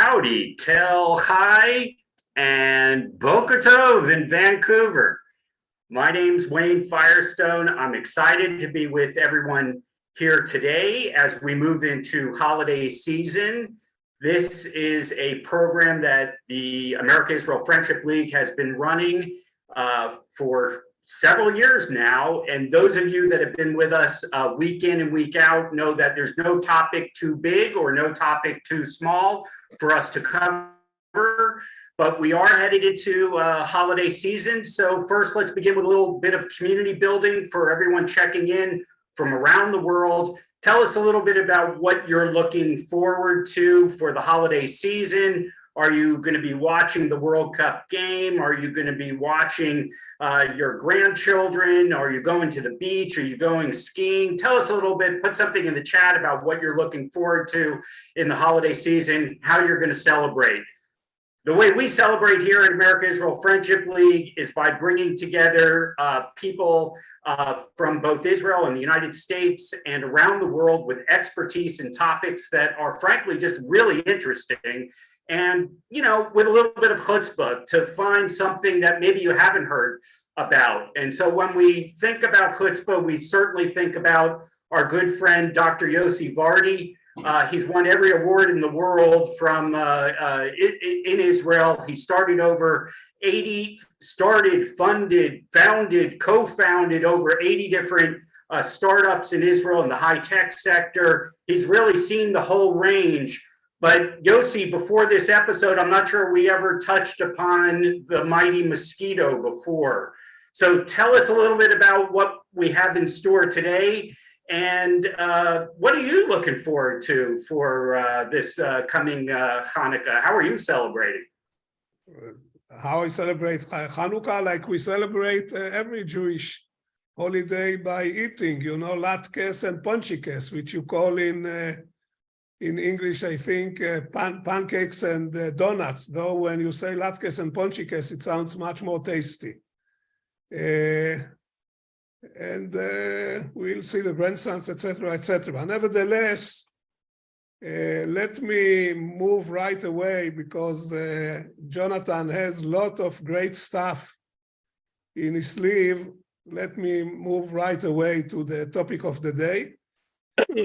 Howdy, Tel Hi, and Boca Tov in Vancouver. My name's Wayne Firestone. I'm excited to be with everyone here today as we move into holiday season. This is a program that the America-Israel Friendship League has been running for several years now. And those of you that have been with us week in and week out know that there's no topic too big or no topic too small for us to cover. But we are headed into holiday season. So first, let's begin with a little bit of community building for everyone checking in from around the world. Tell us a little bit about what you're looking forward to for the holiday season. Are you going to be watching the World Cup game? Are you going to be watching your grandchildren? Are you going to the beach? Are you going skiing? Tell us a little bit, put something in the chat about what you're looking forward to in the holiday season, how you're going to celebrate. The way we celebrate here at America-Israel Friendship League is by bringing together people from both Israel and the United States and around the world with expertise in topics that are frankly just really interesting. And, you know, with a little bit of chutzpah to find something that maybe you haven't heard about. And so when we think about chutzpah, we certainly think about our good friend, Dr. Yossi Vardi. He's won every award in the world from in Israel. He started over 80, funded, founded, co-founded over 80 different startups in Israel in the high-tech sector. He's really seen the whole range. But Yossi, before this episode, I'm not sure we ever touched upon the mighty Mosquito before. So tell us a little bit about what we have in store today. And what are you looking forward to for this coming Hanukkah? How are you celebrating? How I celebrate Hanukkah, like we celebrate every Jewish holiday by eating, you know, latkes and ponchikes, which you call in English, I think, pancakes and donuts, though when you say latkes and ponchikes, it sounds much more tasty. And we'll see the grandsons, etc., etc. Nevertheless, let me move right away because Jonathan has a lot of great stuff in his sleeve. Let me move right away to the topic of the day.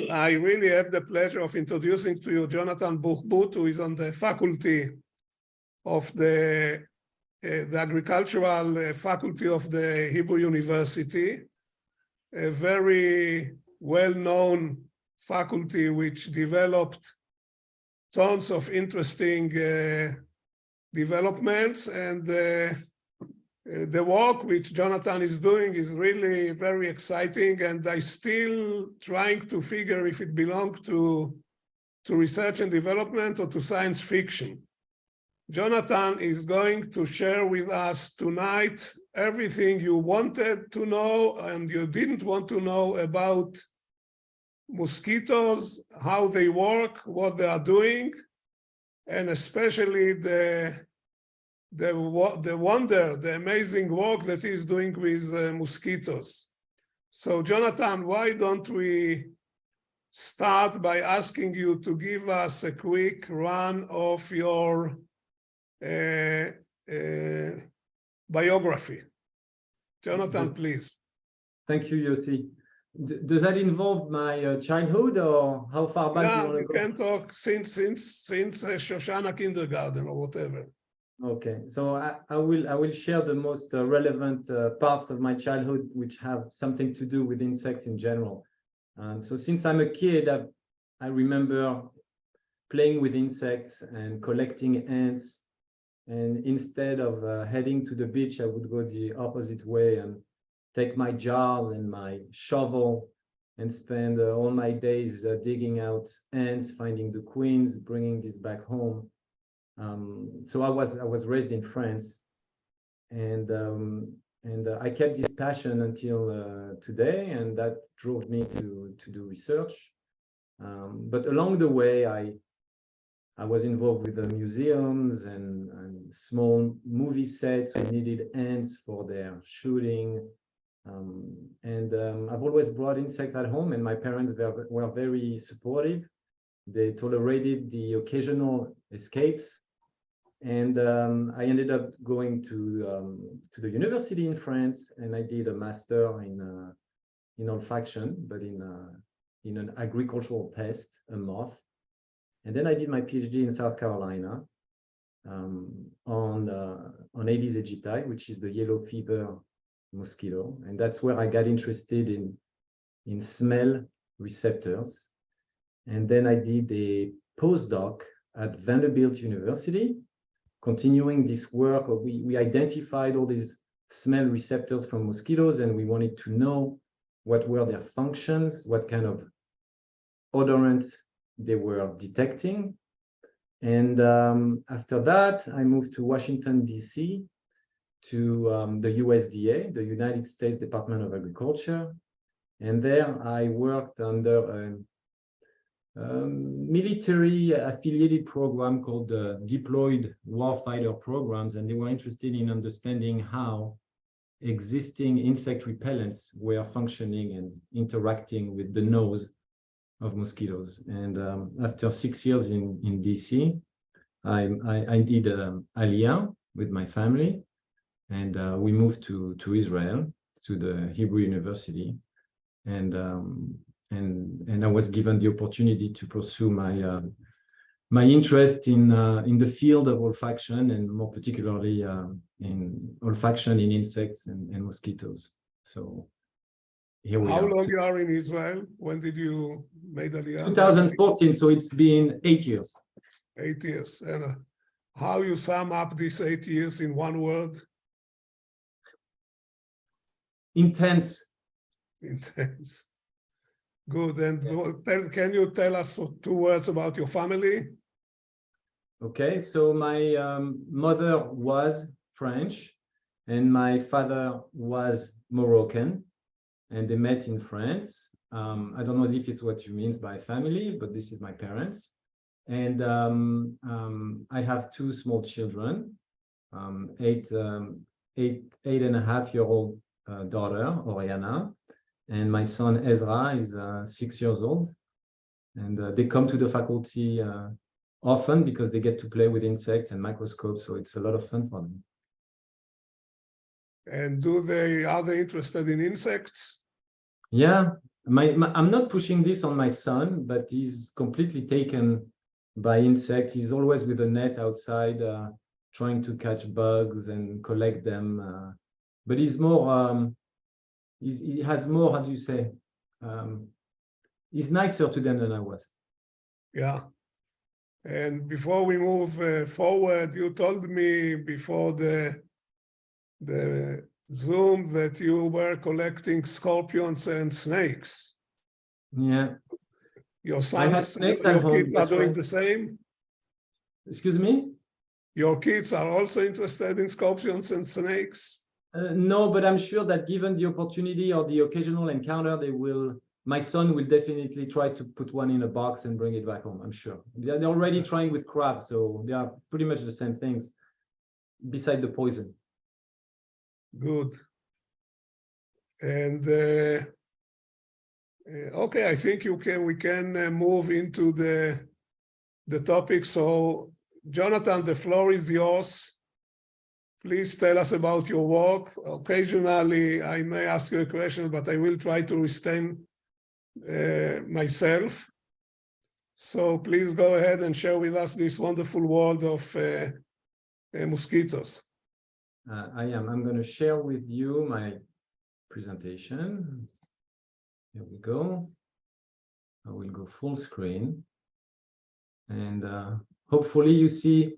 I really have the pleasure of introducing to you Jonathan Bohbot, who is on the faculty of the agricultural faculty of the Hebrew University, a very well-known faculty which developed tons of interesting developments, and the work which Jonathan is doing is really very exciting, and I still trying to figure if it belongs to research and development or to science fiction. Jonathan is going to share with us tonight everything you wanted to know and you didn't want to know about mosquitoes, how they work, what they are doing, and especially the wonder, the amazing work that he's doing with mosquitoes. So Jonathan, why don't we start by asking you to give us a quick run of your biography. Jonathan, please. Thank you, Yossi. Does that involve my childhood, or how far back do you want to go? We can talk since Shoshana kindergarten or whatever. Okay, so I will share the most relevant parts of my childhood, which have something to do with insects in general. And so since I'm a kid, I remember playing with insects and collecting ants. And instead of heading to the beach, I would go the opposite way and take my jars and my shovel and spend all my days digging out ants, finding the queens, bringing this back home. So I was raised in France, and I kept this passion until today, and that drove me to do research. But along the way, I was involved with the museums and small movie sets who needed ants for their shooting. I've always brought insects at home, and my parents were very supportive. They tolerated the occasional escapes. And I ended up going to the university in France, and I did a master in olfaction, but in an agricultural pest, a moth. And then I did my PhD in South Carolina on Aedes aegypti, which is the yellow fever mosquito. And that's where I got interested in smell receptors. And then I did a postdoc at Vanderbilt University, continuing this work. We identified all these smell receptors from mosquitoes, and we wanted to know what were their functions, what kind of odorant they were detecting. And after that, I moved to Washington, D.C., to the USDA, the United States Department of Agriculture. And there I worked under a military affiliated program called the Deployed Warfighter Programs, and they were interested in understanding how existing insect repellents were functioning and interacting with the nose of mosquitoes. And after 6 years in DC, I did Aliyah with my family, and we moved to Israel, to the Hebrew University, and I was given the opportunity to pursue my interest in the field of olfaction, and more particularly in olfaction in insects and mosquitoes. So here we are. How long you are in Israel? When did you make Aliyah? 2014, so it's been 8 years. 8 years. And how you sum up these 8 years in one word? Intense. Intense. Good. And can you tell us 2 words about your family? Okay, so my mother was French and my father was Moroccan, and they met in France. I don't know if it's what you mean by family, but this is my parents. And I have 2 small children, 8.5-year-old daughter, Oriana, and my son Ezra is 6 years old. And they come to the faculty often because they get to play with insects and microscopes, so it's a lot of fun for them. And are they interested in insects? Yeah, I'm not pushing this on my son, but he's completely taken by insects. He's always with a net outside, trying to catch bugs and collect them. But he's more, he has more, how do you say? He's nicer to them than I was. Yeah. And before we move forward, you told me before the Zoom that you were collecting scorpions and snakes. Yeah. Your sons, your kids are doing the same? Excuse me? Your kids are also interested in scorpions and snakes? No, but I'm sure that given the opportunity or the occasional encounter, my son will definitely try to put one in a box and bring it back home, I'm sure. They're already trying with crabs, so they are pretty much the same things, beside the poison. Good. And okay, I think we can move into the topic. So, Jonathan, the floor is yours. Please tell us about your work. Occasionally, I may ask you a question, but I will try to restrain myself. So please go ahead and share with us this wonderful world of mosquitoes. I'm going to share with you my presentation. Here we go. I will go full screen. And hopefully you see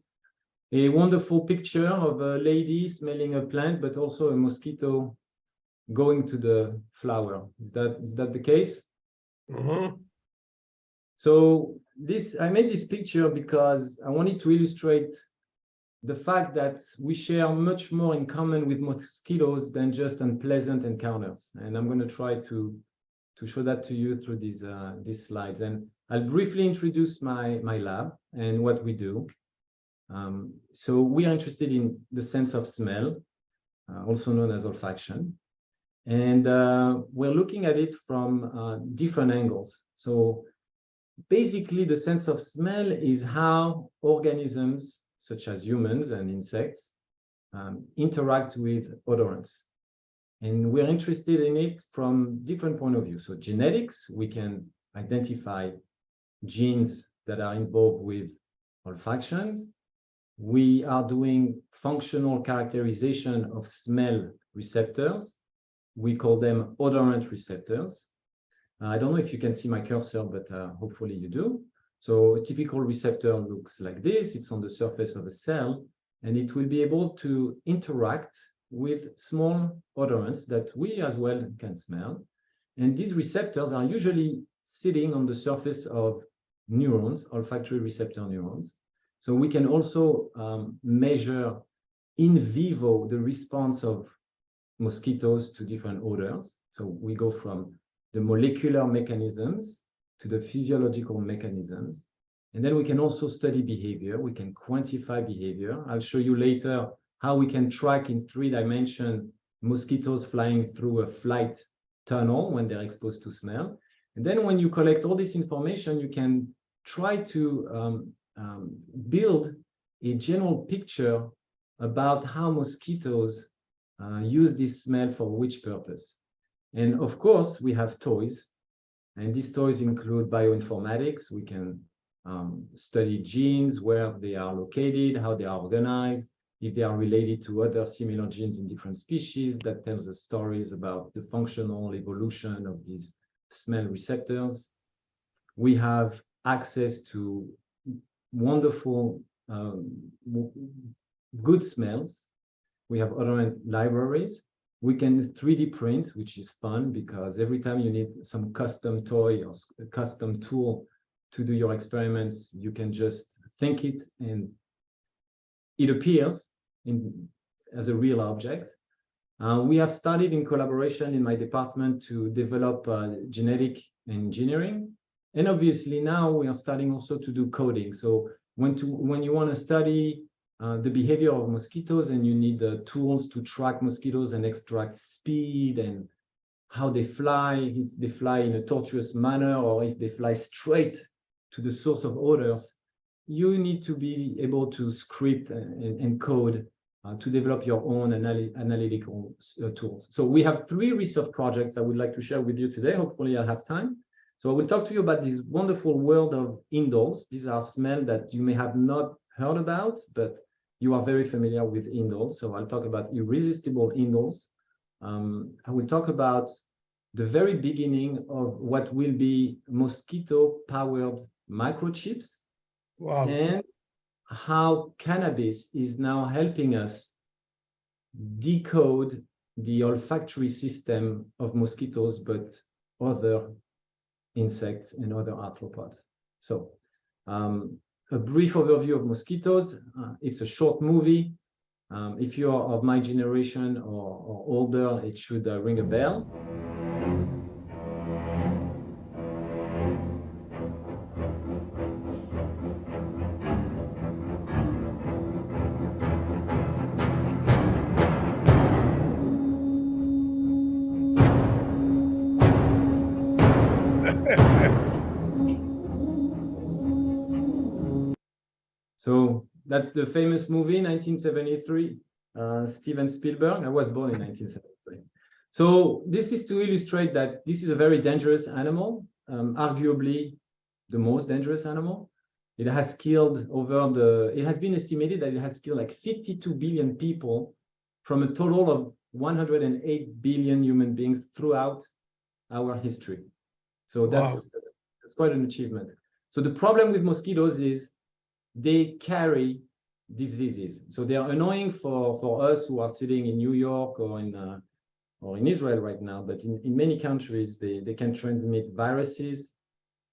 a wonderful picture of a lady smelling a plant, but also a mosquito going to the flower. Is that the case? Uh-huh. So I made this picture because I wanted to illustrate the fact that we share much more in common with mosquitoes than just unpleasant encounters. And I'm going to try to show that to you through these slides. And I'll briefly introduce my lab and what we do. So we are interested in the sense of smell, also known as olfaction. And we're looking at it from different angles. So basically, the sense of smell is how organisms, such as humans and insects, interact with odorants. And we're interested in it from different point of view. So genetics, we can identify genes that are involved with olfaction. We are doing functional characterization of smell receptors. We call them odorant receptors. I don't know if you can see my cursor, but hopefully you do. So a typical receptor looks like this. It's on the surface of a cell, and it will be able to interact with small odorants that we as well can smell. And these receptors are usually sitting on the surface of neurons, olfactory receptor neurons. So we can also measure in vivo the response of mosquitoes to different odors. So we go from the molecular mechanisms to the physiological mechanisms. And then we can also study behavior. We can quantify behavior. I'll show you later how we can track in 3-dimension mosquitoes flying through a flight tunnel when they're exposed to smell. And then when you collect all this information, you can try to build a general picture about how mosquitoes use this smell for which purpose. And of course, we have toys. And these toys include bioinformatics. We can study genes, where they are located, how they are organized, if they are related to other similar genes in different species. That tells us stories about the functional evolution of these smell receptors. We have access to wonderful, good smells. We have odorant libraries. We can 3D print, which is fun because every time you need some custom toy or a custom tool to do your experiments, you can just think it and it appears as a real object. We have started in collaboration in my department to develop genetic engineering. And obviously now we are starting also to do coding. So when you want to study the behavior of mosquitoes and you need tools to track mosquitoes and extract speed and how they fly, if they fly in a tortuous manner or if they fly straight to the source of odors, you need to be able to script and code to develop your own analytical tools. So we have 3 research projects I would like to share with you today. Hopefully I'll have time. So I will talk to you about this wonderful world of indoles. These are smells that you may have not heard about, but you are very familiar with indoles. So I'll talk about irresistible indoles. I will talk about the very beginning of what will be mosquito-powered microchips. Wow. And how cannabis is now helping us decode the olfactory system of mosquitoes, but other insects and other arthropods. So a brief overview of mosquitoes. It's a short movie. If you are of my generation or older, it should ring a bell. So that's the famous movie, 1973, Steven Spielberg. I was born in 1973. So this is to illustrate that this is a very dangerous animal, arguably the most dangerous animal. It has killed it has been estimated that it has killed like 52 billion people from a total of 108 billion human beings throughout our history. So that's quite an achievement. So the problem with mosquitoes is they carry diseases. So they are annoying for us who are sitting in New York or in Israel right now, but in many countries, they can transmit viruses.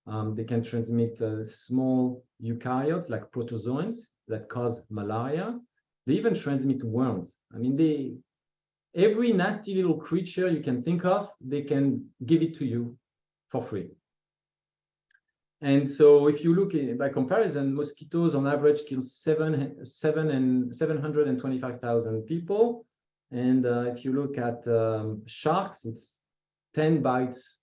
They can transmit small eukaryotes like protozoans that cause malaria. They even transmit worms. I mean, every nasty little creature you can think of, they can give it to you for free. And so if you look by comparison, mosquitoes on average kill 725,000 people. And if you look at sharks, it's 10 bites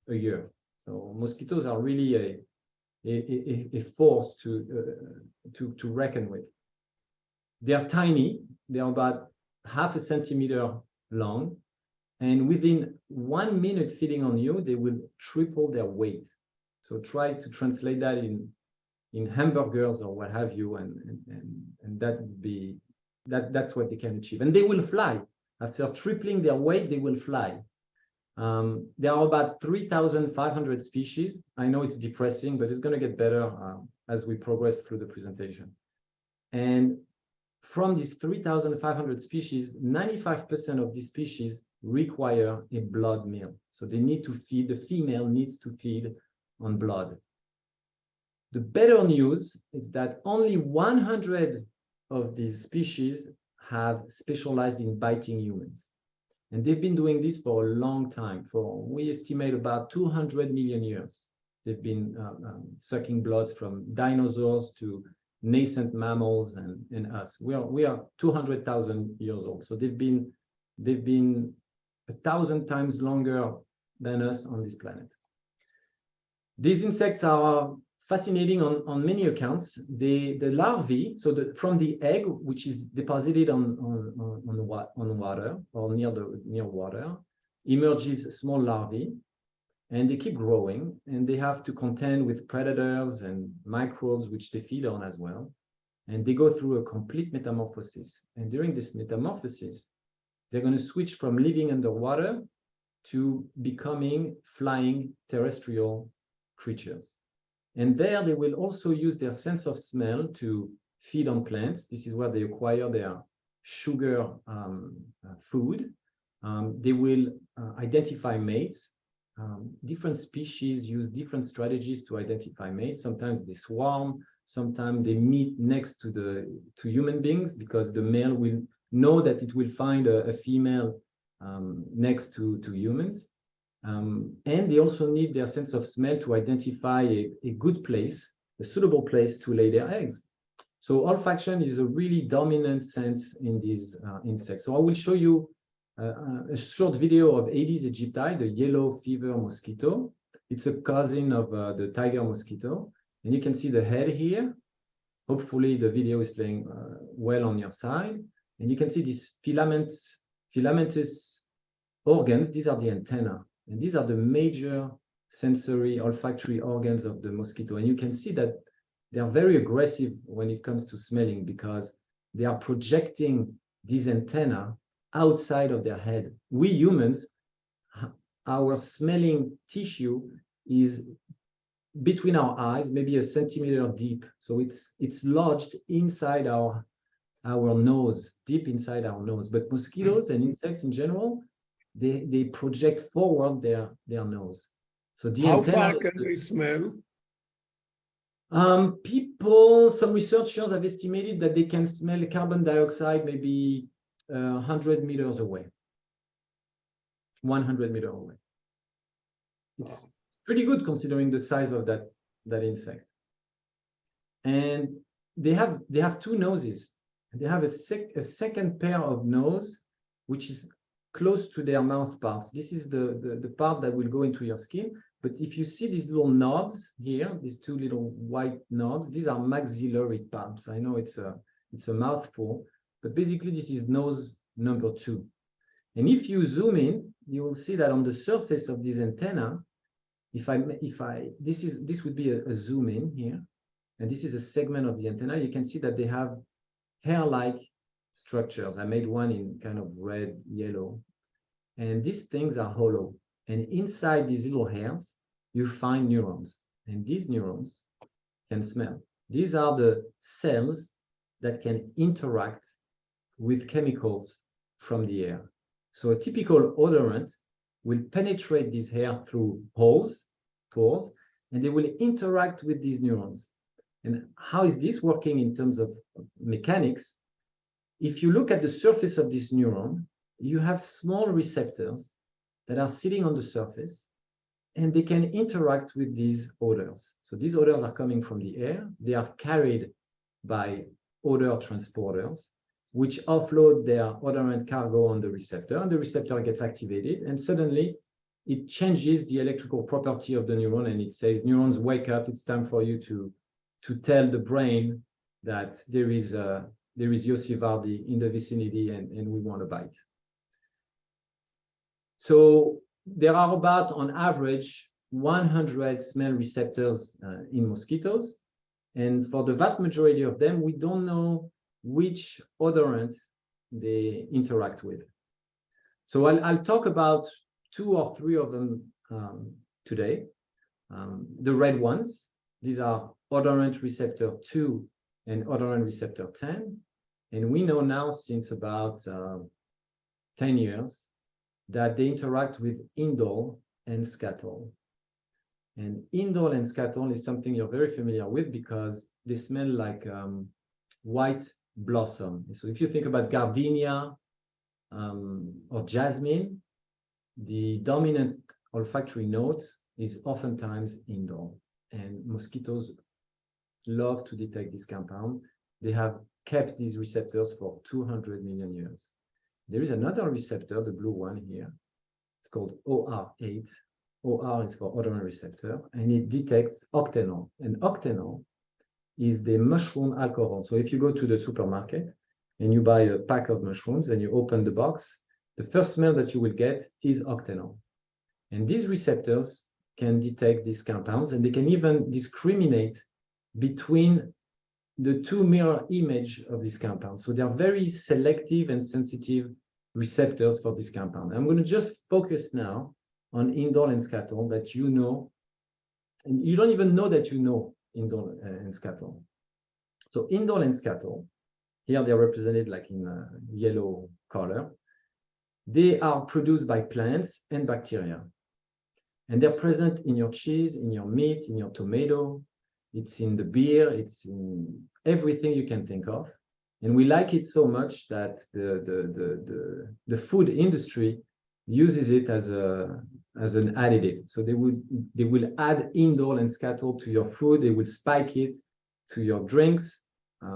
a year. So mosquitoes are really a force to reckon with. They are tiny. They are about half a centimeter long. And within 1 minute feeding on you, they will triple their weight. So try to translate that in hamburgers or what have you, and that would be that's what they can achieve. And they will fly. After tripling their weight, they will fly. There are about 3,500 species. I know it's depressing, but it's going to get better as we progress through the presentation. And from these 3,500 species, 95% of these species require a blood meal. So they need to feed, the female needs to feed on blood. The better news is that only 100 of these species have specialized in biting humans. And they've been doing this for a long time. We estimate about 200 million years. They've been sucking blood from dinosaurs to nascent mammals and us. We are 200,000 years old. So they've been 1,000 times longer than us on this planet. These insects are fascinating on many accounts. The larvae, so from the egg, which is deposited on water or near water, emerges small larvae, and they keep growing, and they have to contend with predators and microbes, which they feed on as well. And they go through a complete metamorphosis. And during this metamorphosis, they're going to switch from living underwater to becoming flying terrestrial creatures. And there they will also use their sense of smell to feed on plants. This is where they acquire their sugar food. They will identify mates. Different species use different strategies to identify mates. Sometimes they swarm. Sometimes they meet next to human beings, because the male will know that it will find a female next to humans. And they also need their sense of smell to identify a good place, a suitable place to lay their eggs. So olfaction is a really dominant sense in these insects. So I will show you a short video of Aedes aegypti, the yellow fever mosquito. It's a cousin of the tiger mosquito. And you can see the head here. Hopefully the video is playing well on your side. And you can see these filamentous organs. These are the antennae. And these are the major sensory olfactory organs of the mosquito. And you can see that they are very aggressive when it comes to smelling, because they are projecting these antennae outside of their head. We humans, our smelling tissue is between our eyes, maybe a centimeter deep. So it's lodged inside our nose, deep inside our nose. But mosquitoes and insects in general, they project forward their nose. So the how far can they smell? Some researchers have estimated that they can smell carbon dioxide maybe 100 meters away. 100 meters away. It's pretty good considering the size of that insect. And they have two noses. They have a second pair of nose, which is close to their mouth parts. This is the part that will go into your skin. But if you see these little knobs here, these two little white knobs, these are maxillary bulbs. I know it's a mouthful, but basically this is nose number 2. And if you zoom in, you will see that on the surface of this antenna, this would be a zoom in here, and this is a segment of the antenna. You can see that they have hair-like structures. I made one in kind of red, yellow, and these things are hollow. And inside these little hairs, you find neurons, and these neurons can smell. These are the cells that can interact with chemicals from the air. So a typical odorant will penetrate this hair through holes, pores, and they will interact with these neurons. And how is this working in terms of mechanics? If you look at the surface of this neuron, you have small receptors that are sitting on the surface, and they can interact with these odors. So these odors are coming from the air. They are carried by odor transporters, which offload their odorant cargo on the receptor, and the receptor gets activated, and suddenly it changes the electrical property of the neuron, and it says, neurons, wake up, it's time for you to tell the brain that there is Yossi Vardi in the vicinity, and we want to bite. So there are about, on average, 100 smell receptors in mosquitoes. And for the vast majority of them, we don't know which odorant they interact with. So I'll talk about 2 or 3 of them today. The red ones, these are odorant receptor 2 and odorant receptor 10. And we know now, since about 10 years, that they interact with indole and scatol. And indole and scatol is something you're very familiar with because they smell like white blossom. So if you think about gardenia or jasmine, the dominant olfactory note is oftentimes indole. And mosquitoes love to detect this compound. They have kept these receptors for 200 million years. There is another receptor, the blue one here. It's called OR8. OR is for odorant receptor, and it detects octanol. And octanol is the mushroom alcohol. So if you go to the supermarket and you buy a pack of mushrooms and you open the box, the first smell that you will get is octanol. And these receptors can detect these compounds, and they can even discriminate between the 2 mirror image of this compound. So they are very selective and sensitive receptors for this compound. I'm going to just focus now on indole and scatol that you know, and you don't even know that you know indole and scatol. So indole and scatol, here they're represented like in a yellow color. They are produced by plants and bacteria. And they're present in your cheese, in your meat, in your tomato. It's in the beer, it's in everything you can think of. And we like it so much that the food industry uses it as an additive. So they will add indole and scatol to your food. They will spike it to your drinks,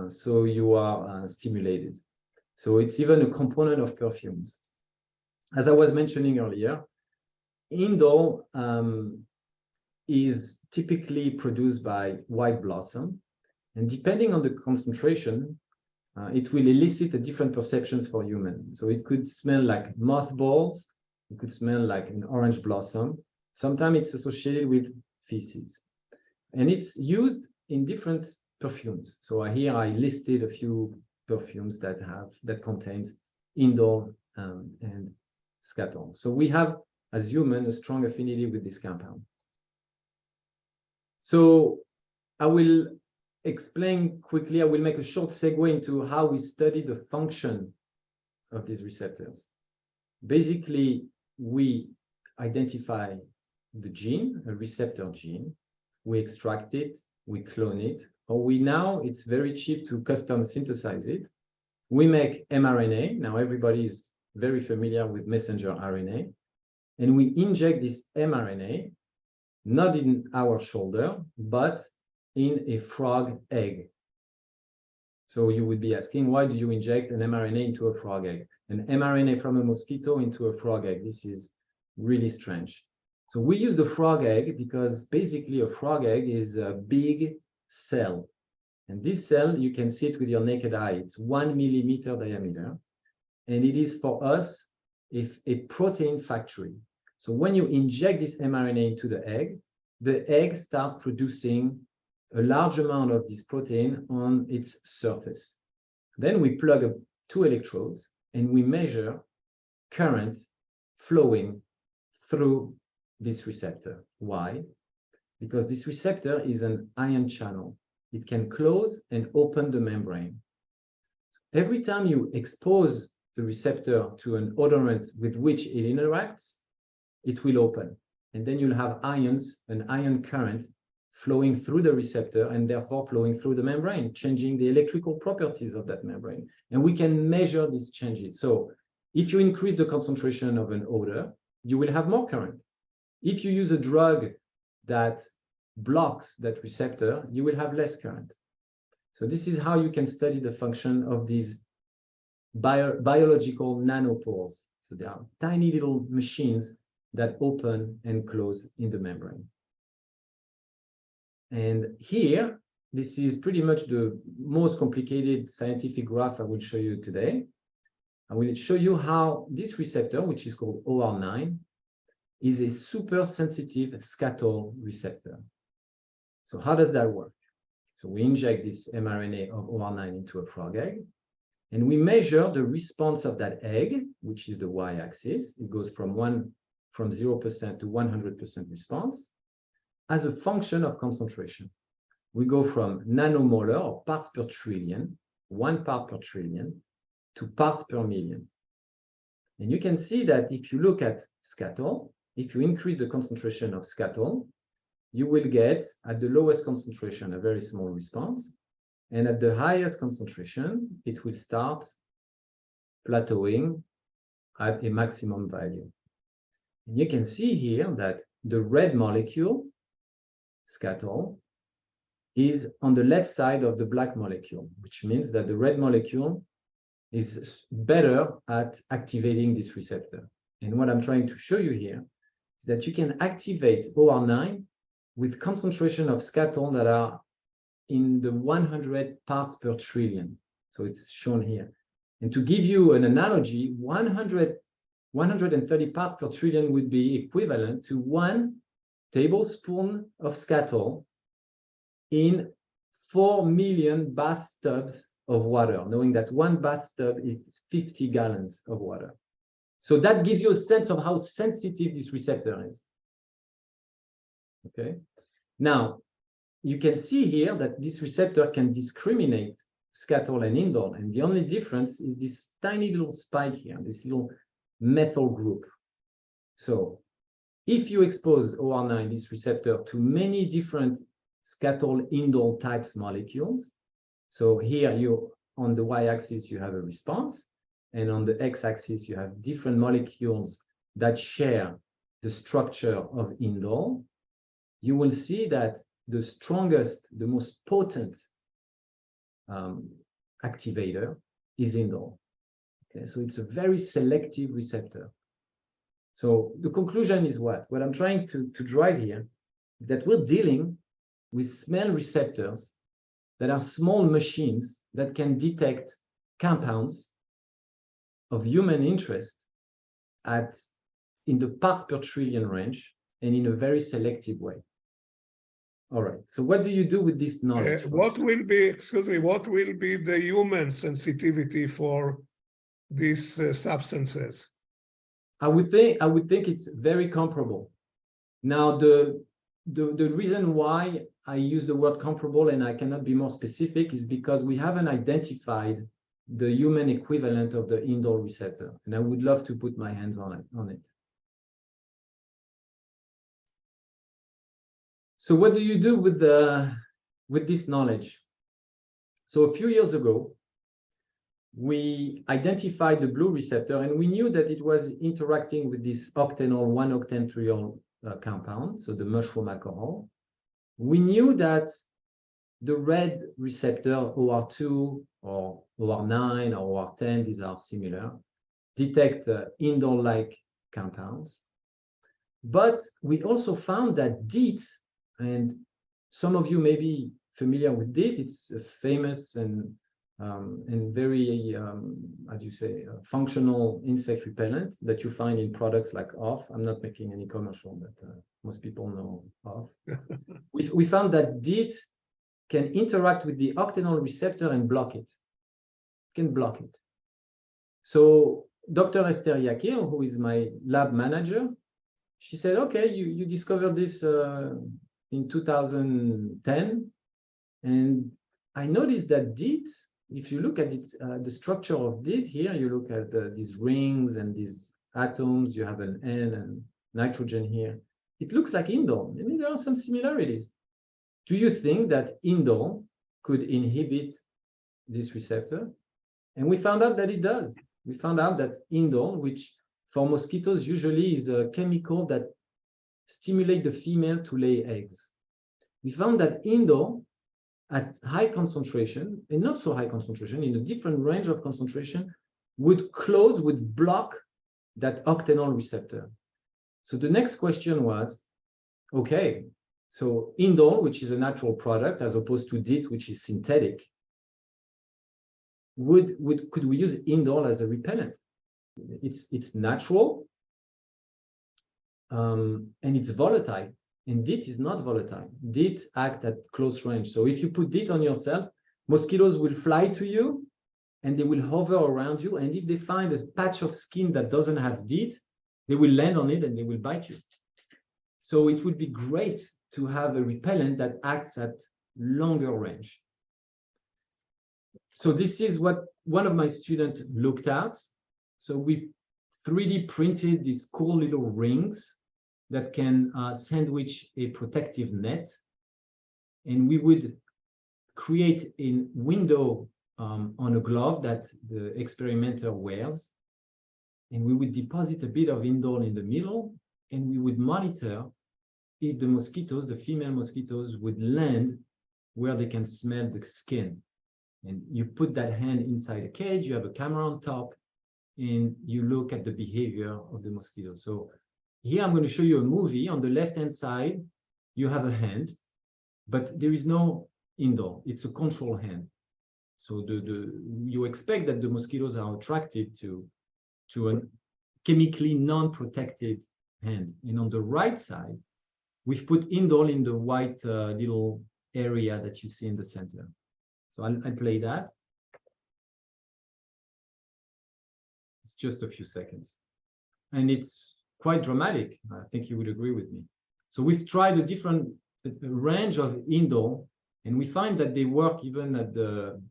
so you are stimulated. So it's even a component of perfumes. As I was mentioning earlier, indole is typically produced by white blossom, and depending on the concentration, it will elicit a different perceptions for humans. So it could smell like mothballs. It could smell like an orange blossom. Sometimes it's associated with feces. And it's used in different perfumes. So here I listed a few perfumes that contains indole and scatol. So we have, as humans, a strong affinity with this compound. So I will explain quickly, I will make a short segue into how we study the function of these receptors. Basically, we identify the gene, a receptor gene, we extract it, we clone it, or it's very cheap to custom synthesize it. We make mRNA. Now everybody is very familiar with messenger RNA. And we inject this mRNA, not in our shoulder, but in a frog egg. So you would be asking, why do you inject an mRNA into a frog egg? An mRNA from a mosquito into a frog egg. This is really strange. So we use the frog egg because basically a frog egg is a big cell. And this cell, you can see it with your naked eye. It's 1 millimeter diameter. And it is for us a protein factory. So when you inject this mRNA into the egg starts producing a large amount of this protein on its surface. Then we plug up 2 electrodes and we measure current flowing through this receptor. Why? Because this receptor is an ion channel. It can close and open the membrane. Every time you expose the receptor to an odorant with which it interacts, it will open. And then you'll have ions, an ion current flowing through the receptor and therefore flowing through the membrane, changing the electrical properties of that membrane. And we can measure these changes. So if you increase the concentration of an odor, you will have more current. If you use a drug that blocks that receptor, you will have less current. So this is how you can study the function of these biological nanopores. So they are tiny little machines that open and close in the membrane. And here, this is pretty much the most complicated scientific graph I will show you today. I will show you how this receptor, which is called OR9, is a super sensitive scatol receptor. So how does that work? So we inject this mRNA of OR9 into a frog egg, and we measure the response of that egg, which is the y-axis. It goes from 0% to 100% response as a function of concentration. We go from nanomolar, or parts per trillion, 1 part per trillion, to parts per million. And you can see that if you look at scatol, if you increase the concentration of scatol, you will get, at the lowest concentration, a very small response. And at the highest concentration, it will start plateauing at a maximum value. And you can see here that the red molecule, scatol, is on the left side of the black molecule, which means that the red molecule is better at activating this receptor. And what I'm trying to show you here is that you can activate OR9 with concentration of scatol that are in the 100 parts per trillion. So it's shown here. And to give you an analogy, 130 parts per trillion would be equivalent to 1 tablespoon of scatol in 4 million bathtubs of water, knowing that 1 bathtub is 50 gallons of water. So that gives you a sense of how sensitive this receptor is. Okay. Now, you can see here that this receptor can discriminate scatol and indole, and the only difference is this tiny little spike here, this little methyl group. So if you expose OR9, this receptor, to many different scatol indole types molecules, so here you, on the y-axis, you have a response, and on the x-axis, you have different molecules that share the structure of indole, you will see that the strongest, the most potent activator is indole. Okay, so it's a very selective receptor. So the conclusion is what? What I'm trying to drive here is that we're dealing with smell receptors that are small machines that can detect compounds of human interest in the parts per trillion range and in a very selective way. All right, so what do you do with this knowledge? What will be the human sensitivity for these substances? I would think it's very comparable. Now, the reason why I use the word comparable and I cannot be more specific is because we haven't identified the human equivalent of the indole receptor, and I would love to put my hands on it. So what do you do with this knowledge? So a few years ago, we identified the blue receptor, and we knew that it was interacting with this octanol 1-octantriol compound, so the mushroom alcohol. We knew that the red receptor, OR2 or OR9 or OR10, these are similar, detect indole-like compounds. But we also found that DEET, and some of you may be familiar with DEET, it's a famous and very, as you say, functional insect repellent that you find in products like OFF. I'm not making any commercial, but most people know OFF. We found that DEET can interact with the octanol receptor and block it. Can block it. So Dr. Esther Yakir, who is my lab manager, she said, okay, you discovered this in 2010. And I noticed that DEET, if you look at it, the structure of DEET here, you look at these rings and these atoms, you have an N and nitrogen here. It looks like indole. I mean, there are some similarities. Do you think that indole could inhibit this receptor? And we found out that it does. We found out that indole, which for mosquitoes usually is a chemical that stimulates the female to lay eggs. We found that indole at high concentration, and not so high concentration, in a different range of concentration, would block that octanol receptor. So the next question was, okay, so indole, which is a natural product, as opposed to DIT, which is synthetic, could we use indole as a repellent? It's natural, and it's volatile. And DIT is not volatile. DIT act at close range. So if you put DIT on yourself, mosquitoes will fly to you and they will hover around you. And if they find a patch of skin that doesn't have DIT, they will land on it and they will bite you. So it would be great to have a repellent that acts at longer range. So this is what one of my students looked at. So we 3D printed these cool little rings that can sandwich a protective net. And we would create a window on a glove that the experimenter wears. And we would deposit a bit of indole in the middle, and we would monitor if the mosquitoes, the female mosquitoes, would land where they can smell the skin. And you put that hand inside a cage, you have a camera on top, and you look at the behavior of the mosquito. So here I'm going to show you a movie. On the left-hand side, you have a hand, but there is no indole. It's a control hand. So you expect that the mosquitoes are attracted to a chemically non-protected hand. And on the right side, we've put indole in the white little area that you see in the center. So I'll play that. It's just a few seconds. And it's quite dramatic. I think you would agree with me. So we've tried a different range of indole, and we find that they work even at the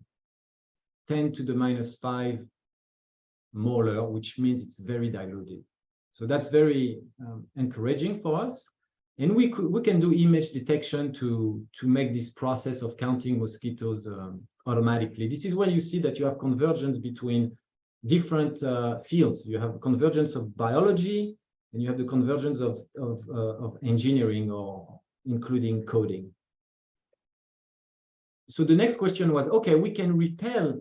10 to the -5 molar, which means it's very diluted. So that's very encouraging for us. And we can do image detection to make this process of counting mosquitoes automatically. This is where you see that you have convergence between different fields. You have convergence of biology, and you have the convergence of engineering, or including coding. So the next question was, okay, we can repel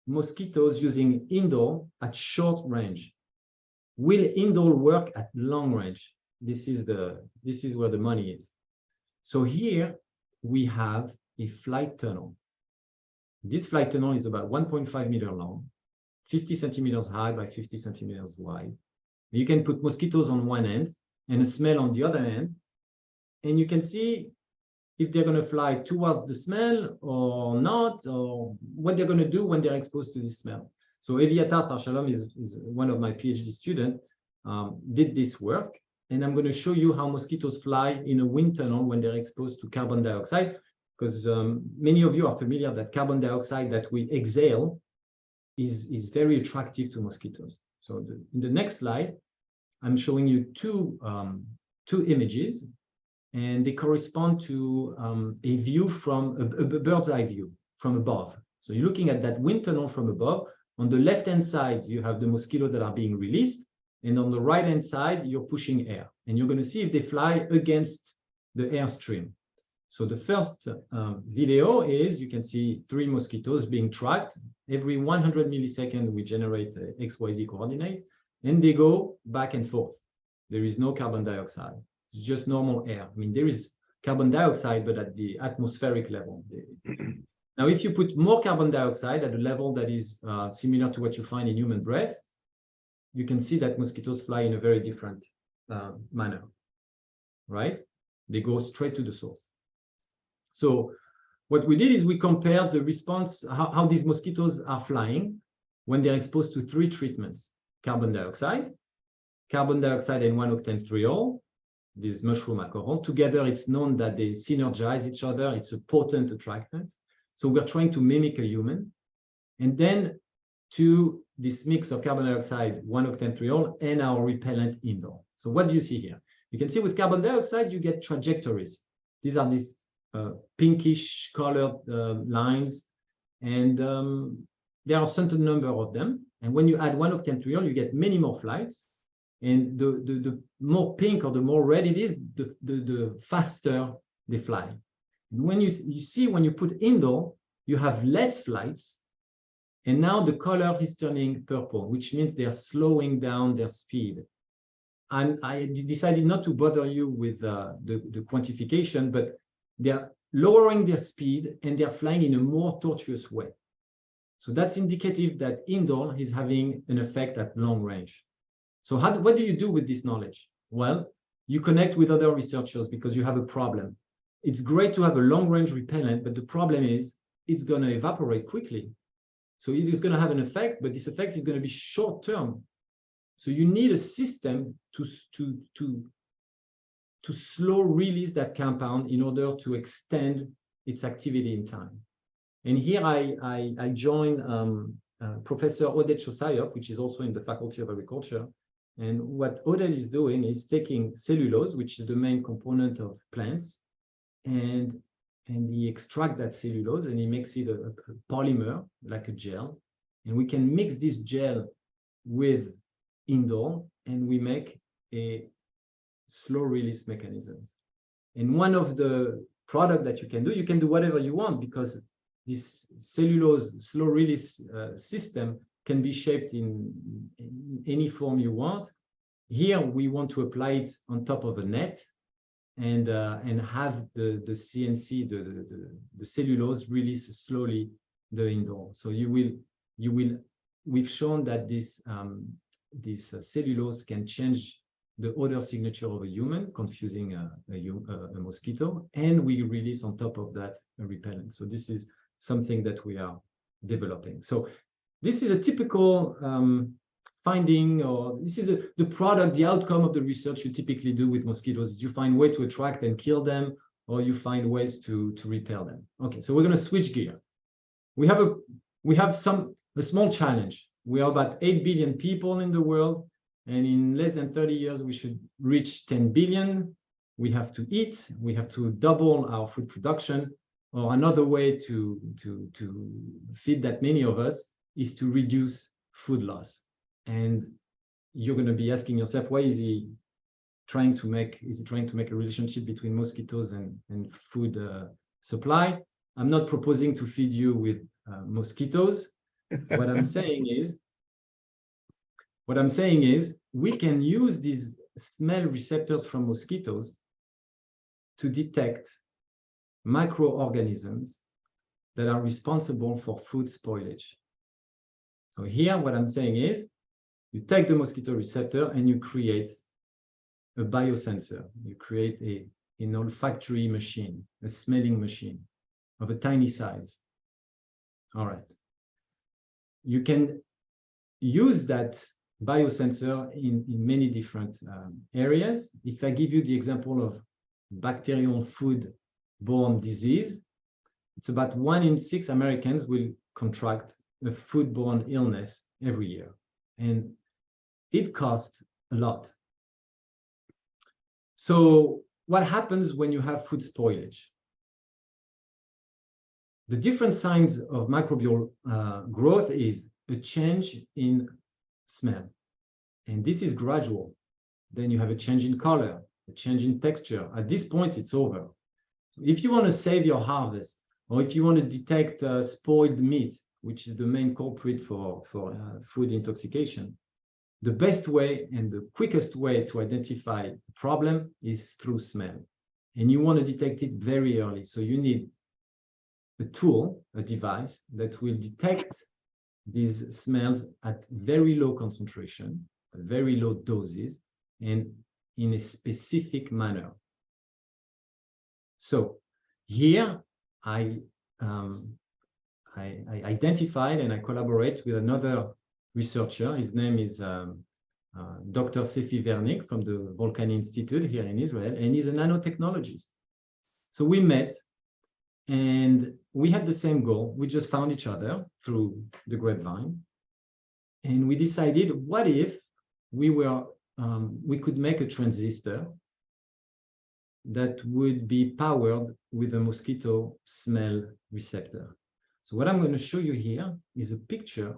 mosquitoes using indole at short range. Will indole work at long range? This is where the money is. So here we have a flight tunnel. This flight tunnel is about 1.5 meters long, 50 centimeters high by 50 centimeters wide. You can put mosquitoes on one end and a smell on the other end, and you can see if they're going to fly towards the smell or not, or what they're going to do when they're exposed to this smell. So Eviatar Sarshalom is one of my PhD students, did this work. And I'm going to show you how mosquitoes fly in a wind tunnel when they're exposed to carbon dioxide, because many of you are familiar that carbon dioxide that we exhale is very attractive to mosquitoes. So in the next slide, I'm showing you two images, and they correspond to a view from a bird's eye view from above. So you're looking at that wind tunnel from above. On the left-hand side, you have the mosquitoes that are being released. And on the right-hand side, you're pushing air. And you're going to see if they fly against the airstream. So the first video is, you can see 3 mosquitoes being tracked. Every 100 milliseconds, we generate a XYZ coordinate, and they go back and forth. There is no carbon dioxide. It's just normal air. I mean, there is carbon dioxide, but at the atmospheric level. Now, if you put more carbon dioxide at a level that is similar to what you find in human breath, you can see that mosquitoes fly in a very different manner, right? They go straight to the source. So what we did is we compared the response, how these mosquitoes are flying when they're exposed to 3 treatments: carbon dioxide and 1-octane-triol, this mushroom alcohol. Together, it's known that they synergize each other. It's a potent attractant. So we're trying to mimic a human. And then to this mix of carbon dioxide, 1-octane-triol, and our repellent indole. So what do you see here? You can see with carbon dioxide, you get trajectories. These are these pinkish colored lines, and there are a certain number of them. And when you add 1-octane-triol, you get many more flights. And the more pink or the more red it is, the faster they fly. And when you see when you put indole, you have less flights. And now the color is turning purple, which means they're slowing down their speed. and I decided not to bother you with the quantification, but they're lowering their speed and they're flying in a more tortuous way. So that's indicative that indoor is having an effect at long range. So what do you do with this knowledge? Well, you connect with other researchers because you have a problem. It's great to have a long-range repellent, but the problem is it's going to evaporate quickly. So it is going to have an effect, but this effect is going to be short-term. So you need a system to slow release that compound in order to extend its activity in time. And here I joined Professor Oded Shosayov, which is also in the Faculty of Agriculture. And what Oded is doing is taking cellulose, which is the main component of plants, and he extracts that cellulose and he makes it a polymer, like a gel. And we can mix this gel with indole, and we make a slow release mechanisms. And one of the products that you can do whatever you want, because this cellulose slow release system can be shaped in any form you want. Here we want to apply it on top of a net and have the CNC, the cellulose release slowly the indole. So we've shown that this cellulose can change the odor signature of a human, confusing a mosquito, and we release on top of that a repellent. So this is something that we are developing. So this is a typical finding, or this is the product, the outcome of the research you typically do with mosquitoes. You find ways to attract and kill them, or you find ways to repel them. Okay, so we're going to switch gear. We have a small challenge. We are about 8 billion people in the world, and in less than 30 years, we should reach 10 billion. We have to eat. We have to double our food production. Or another way to feed that many of us is to reduce food loss. And you're going to be asking yourself, why is he trying to make a relationship between mosquitoes and food supply? I'm not proposing to feed you with mosquitoes. What I'm saying is we can use these smell receptors from mosquitoes to detect microorganisms that are responsible for food spoilage. So here, what I'm saying is, you take the mosquito receptor and you create a biosensor. You create an olfactory machine, a smelling machine of a tiny size. All right. You can use that biosensor in many different areas. If I give you the example of bacterial food-borne disease, it's about 1 in 6 Americans will contract a foodborne illness every year, and it costs a lot. So what happens when you have food spoilage? The different signs of microbial growth is a change in smell, and this is gradual. Then you have a change in color, a change in texture. At this point, it's over. So if you want to save your harvest, or if you want to detect spoiled meat, which is the main culprit for food intoxication, the best way and the quickest way to identify the problem is through smell. And you want to detect it very early. So you need a tool, a device that will detect these smells at very low concentration, at very low doses, and in a specific manner. So here I identified and I collaborate with another researcher. His name is Dr. Yossi Vardi from the Volcani Institute here in Israel, and he's a nanotechnologist. So we met and we had the same goal. We just found each other through the grapevine, and we decided, what if we could make a transistor that would be powered with a mosquito smell receptor. So what I'm going to show you here is a picture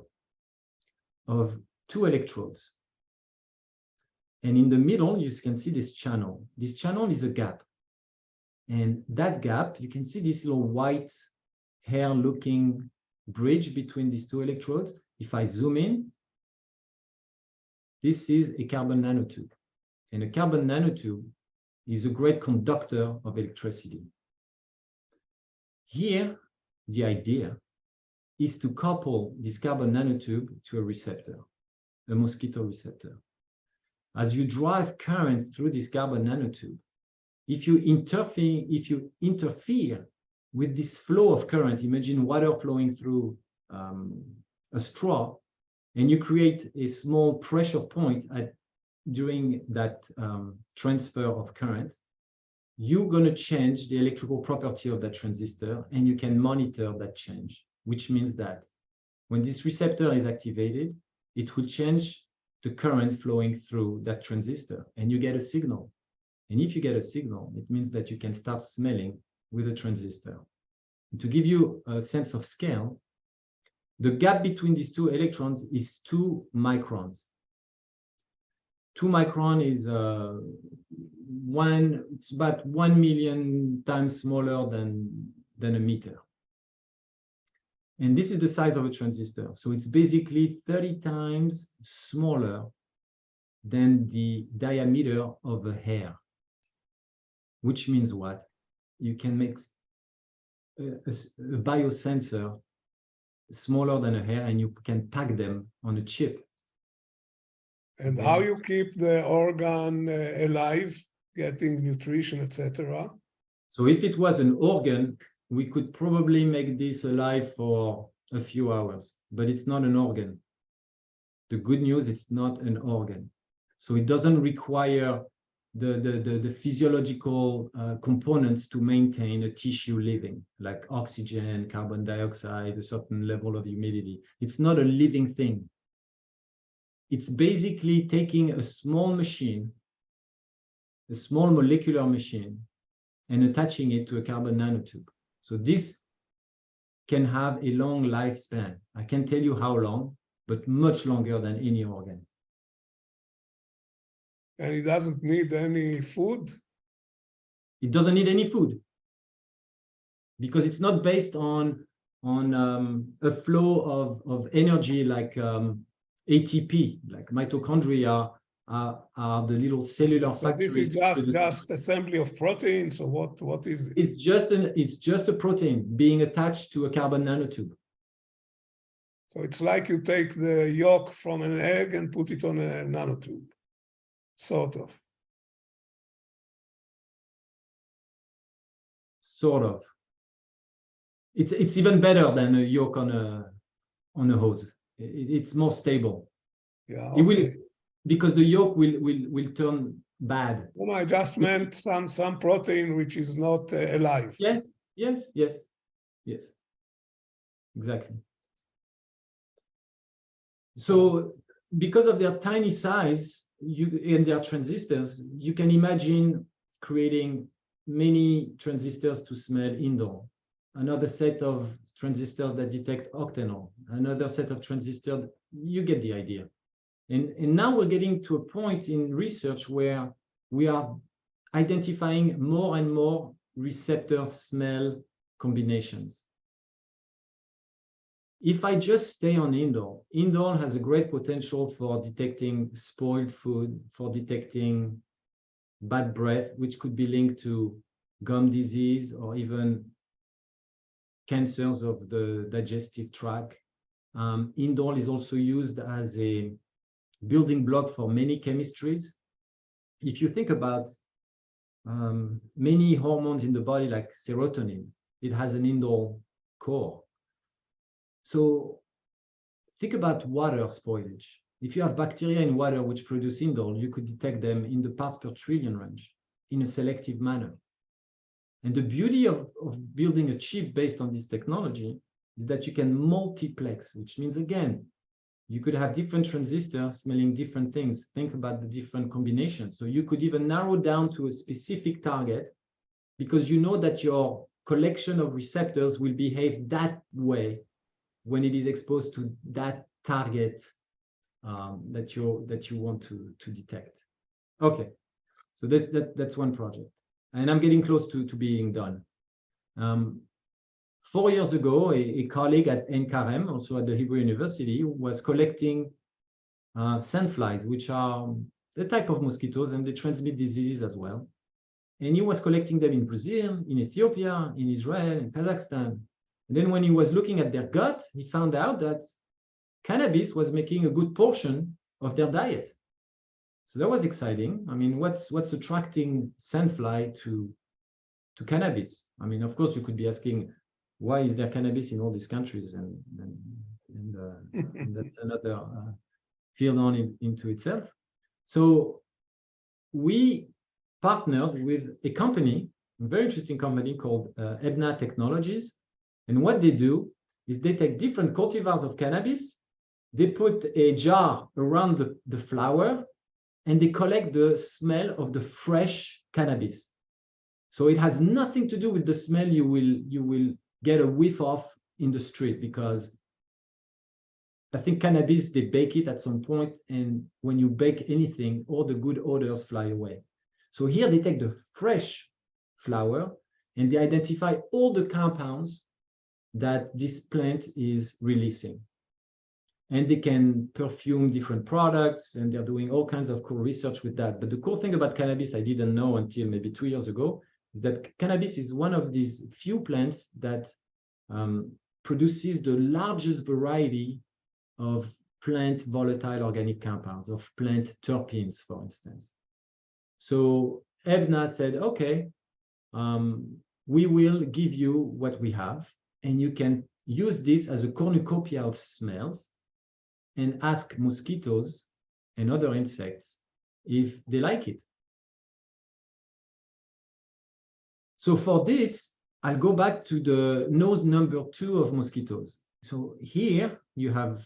of 2 electrodes. And in the middle, you can see this channel. This channel is a gap. And that gap, you can see this little white hair-looking bridge between these 2 electrodes. If I zoom in, this is a carbon nanotube. And a carbon nanotube is a great conductor of electricity. Here, the idea is to couple this carbon nanotube to a receptor, a mosquito receptor. As you drive current through this carbon nanotube, if you interfere with this flow of current, imagine water flowing through a straw, and you create a small pressure point during that transfer of current, you're going to change the electrical property of that transistor, and you can monitor that change, which means that when this receptor is activated, it will change the current flowing through that transistor, and you get a signal. And if you get a signal, it means that you can start smelling with a transistor. And to give you a sense of scale, the gap between these two electrons is 2 microns. 2 micron is it's about 1 million times smaller than a meter. And this is the size of a transistor. So it's basically 30 times smaller than the diameter of a hair. Which means what? You can make a biosensor smaller than a hair, and you can pack them on a chip. And how you keep the organ alive, getting nutrition, etc.? So if it was an organ, we could probably make this alive for a few hours, but it's not an organ. The good news, it's not an organ. So it doesn't require the physiological components to maintain a tissue living, like oxygen, carbon dioxide, a certain level of humidity. It's not a living thing. It's basically taking a small machine, a small molecular machine, and attaching it to a carbon nanotube. So this can have a long lifespan. I can't tell you how long, but much longer than any organ. And it doesn't need any food? It doesn't need any food because it's not based on a flow of energy like ATP, like mitochondria are the little cellular factories. So this is just assembly of proteins, so what is it? It's just a protein being attached to a carbon nanotube. So it's like you take the yolk from an egg and put it on a nanotube, sort of. Sort of. It's even better than a yolk on a hose. It's more stable. Yeah. It will, because the yolk will turn bad. Well, I just meant some protein which is not alive. Yes. Exactly. So because of their tiny size and their transistors, you can imagine creating many transistors to smell indoor. Another set of transistors that detect octanol, another set of transistors, you get the idea. And now we're getting to a point in research where we are identifying more and more receptor smell combinations. If I just stay on indole has a great potential for detecting spoiled food, for detecting bad breath, which could be linked to gum disease or even cancers of the digestive tract. Indole is also used as a building block for many chemistries. If you think about many hormones in the body, like serotonin, it has an indole core. So think about water spoilage. If you have bacteria in water which produce indole, you could detect them in the parts per trillion range in a selective manner. And the beauty of building a chip based on this technology is that you can multiplex, which means, again, you could have different transistors smelling different things. Think about the different combinations. So you could even narrow down to a specific target because you know that your collection of receptors will behave that way when it is exposed to that target that you want to detect. Okay, so that's one project. And I'm getting close to being done. 4 years ago, a colleague at NKRM, also at the Hebrew University, was collecting sandflies, which are the type of mosquitoes, and they transmit diseases as well. And he was collecting them in Brazil, in Ethiopia, in Israel, in Kazakhstan. And then when he was looking at their gut, he found out that cannabis was making a good portion of their diet. So that was exciting. I mean, what's attracting sandfly to cannabis? I mean, of course, you could be asking, why is there cannabis in all these countries? And that's another field into itself. So we partnered with a company, a very interesting company called Ebna Technologies. And what they do is they take different cultivars of cannabis, they put a jar around the flower, and they collect the smell of the fresh cannabis. So it has nothing to do with the smell you will get a whiff of in the street, because I think cannabis, they bake it at some point, and when you bake anything, all the good odors fly away. So here they take the fresh flower and they identify all the compounds that this plant is releasing. And they can perfume different products, and they're doing all kinds of cool research with that. But the cool thing about cannabis, I didn't know until maybe 2 years ago, is that cannabis is one of these few plants that produces the largest variety of plant volatile organic compounds, of plant terpenes, for instance. So Ebna said, okay, we will give you what we have, and you can use this as a cornucopia of smells and ask mosquitoes and other insects if they like it. So for this, I'll go back to the nose number 2 of mosquitoes. So here you have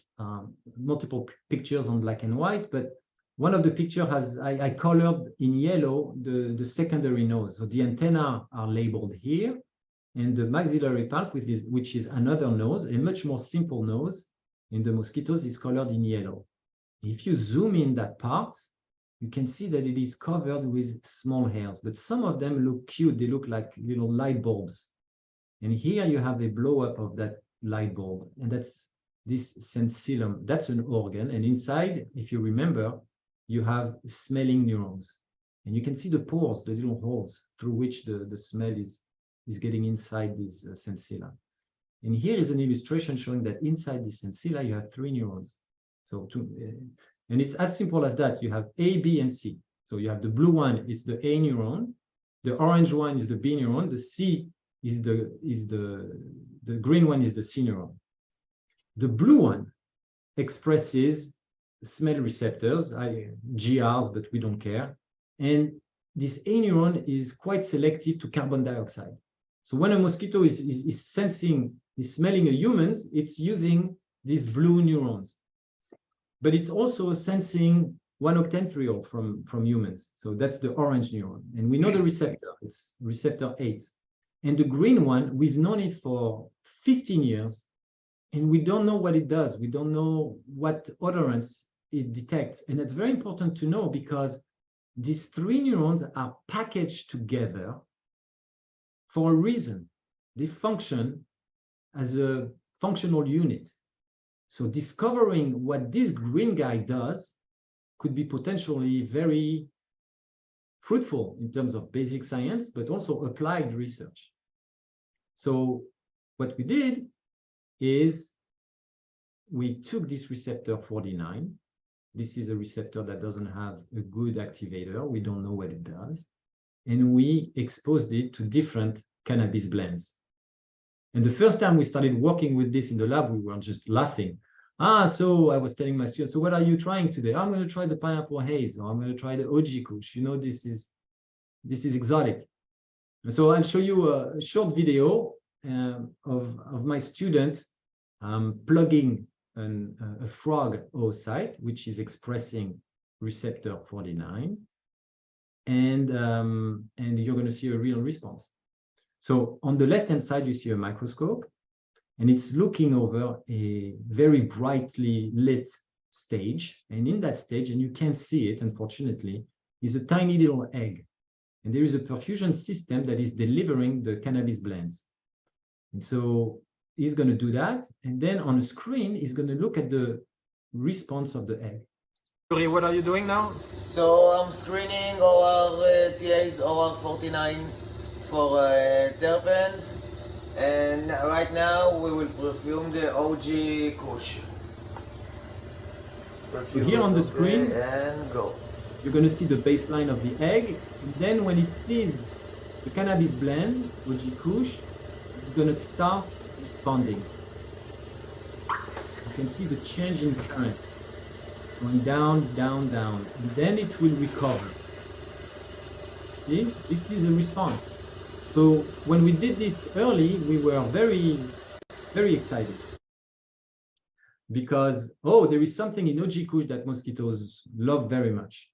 multiple pictures on black and white, but one of the pictures has, I colored in yellow the secondary nose. So the antennae are labeled here, and the maxillary pulp, which is another nose, a much more simple nose in the mosquitoes, is colored in yellow. If you zoom in that part, you can see that it is covered with small hairs, but some of them look cute. They look like little light bulbs. And here you have a blow up of that light bulb, and that's this sensillum. That's an organ, and inside, if you remember, you have smelling neurons, and you can see the pores, the little holes through which the smell is getting inside this sensilla. And here is an illustration showing that inside this sensilla you have 3 neurons. So and it's as simple as that. You have A, B, and C. So you have the blue one is the A neuron, the orange one is the B neuron, the C is the green one is the C neuron. The blue one expresses smell receptors, GRs, but we don't care. And this A neuron is quite selective to carbon dioxide. So when a mosquito is smelling a human, it's using these blue neurons. But it's also sensing 1-octentriol from humans. So that's the orange neuron. And we know the receptor, it's receptor 8. And the green one, we've known it for 15 years, and we don't know what it does. We don't know what odorants it detects. And it's very important to know, because these 3 neurons are packaged together for a reason. They function as a functional unit. So discovering what this green guy does could be potentially very fruitful in terms of basic science, but also applied research. So what we did is we took this receptor 49. This is a receptor that doesn't have a good activator. We don't know what it does. And we exposed it to different cannabis blends. And the first time we started working with this in the lab, we were just laughing. So I was telling my students, so what are you trying today? I'm going to try the pineapple haze, or I'm going to try the OG Kush. You know, this is exotic. And so I'll show you a short video of my student plugging a frog oocyte, which is expressing receptor 49. And you're going to see a real response. So on the left-hand side, you see a microscope, and it's looking over a very brightly lit stage. And in that stage, and you can't see it, unfortunately, is a tiny little egg. And there is a perfusion system that is delivering the cannabis blends. And so he's going to do that. And then on the screen, he's going to look at the response of the egg. What are you doing now? So I'm screening OR-TAs, OR-49 for terpenes, and right now we will perfume the OG Kush. Perfume Here on the screen, and go. you're going to see the baseline of the egg. And then when it sees the cannabis blend, OG Kush, it's going to start responding. You can see the change in current. Going down, down, down, and then it will recover. See, this is a response. So when we did this early, we were very, very excited because, oh, there is something in OG Kush that mosquitoes love very much.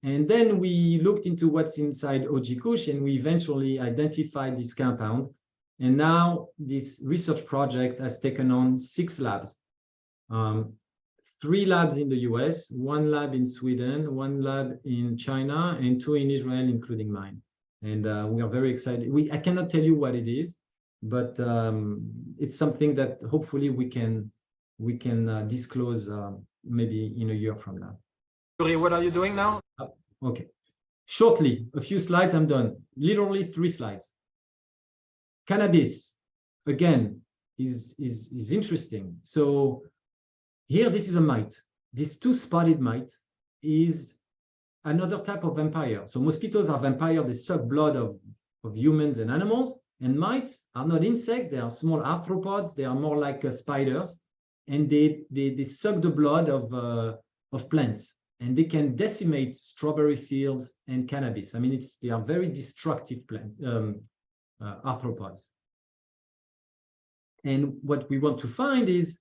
And then we looked into what's inside OG Kush, and we eventually identified this compound. And now this research project has taken on 6 labs. 3 labs in the US, 1 lab in Sweden, 1 lab in China, and 2 in Israel, including mine. And we are very excited. I cannot tell you what it is, but it's something that hopefully we can disclose maybe in a year from now. What are you doing now? Okay. Shortly, a few slides, I'm done. Literally 3 slides. Cannabis, again, is interesting. So here, this is a mite. This 2-spotted mite is another type of vampire. So mosquitoes are vampires. They suck blood of humans and animals. And mites are not insects. They are small arthropods. They are more like spiders. And they suck the blood of plants. And they can decimate strawberry fields and cannabis. I mean, they are very destructive arthropods. And what we want to find is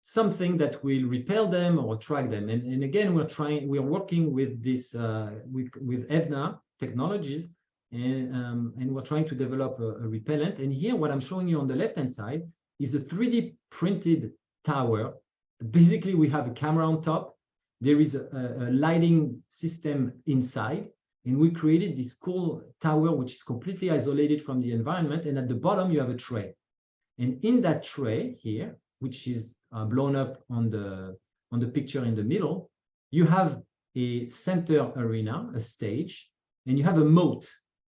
something that will repel them or attract them. And again, we're working with this with EBNA technologies, and we're trying to develop a repellent. And here, what I'm showing you on the left-hand side is a 3D printed tower. Basically, we have a camera on top. There is a lighting system inside, and we created this cool tower, which is completely isolated from the environment. And at the bottom, you have a tray. And in that tray here, which is blown up on the picture in the middle, you have a center arena, a stage, and you have a moat.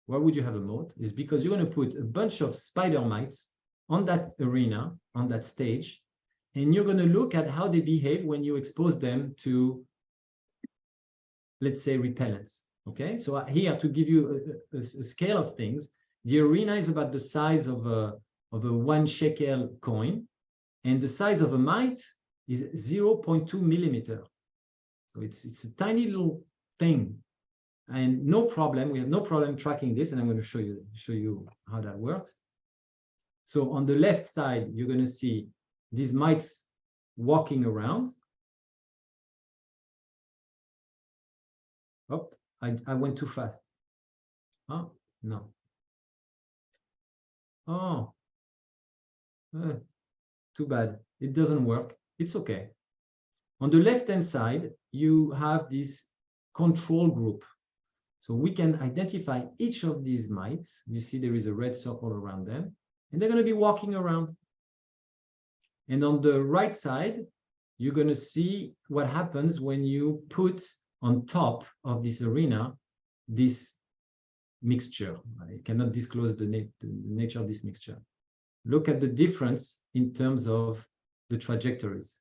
Why would you have a moat? Is because you're going to put a bunch of spider mites on that arena, on that stage, and you're going to look at how they behave when you expose them to, let's say, repellents. Okay, so here to give you a scale of things, the arena is about the size of a 1 shekel coin. And the size of a mite is 0.2 millimeter. So it's a tiny little thing. And no problem, we have no problem tracking this. And I'm going to show you how that works. So on the left side, you're going to see these mites walking around. Oh, I went too fast. Oh, no. Oh. Too bad. It doesn't work. It's okay. On the left-hand side, you have this control group. So we can identify each of these mites. You see there is a red circle around them, and they're going to be walking around. And on the right side, you're going to see what happens when you put on top of this arena this mixture. I cannot disclose the nature of this mixture. Look at the difference in terms of the trajectories.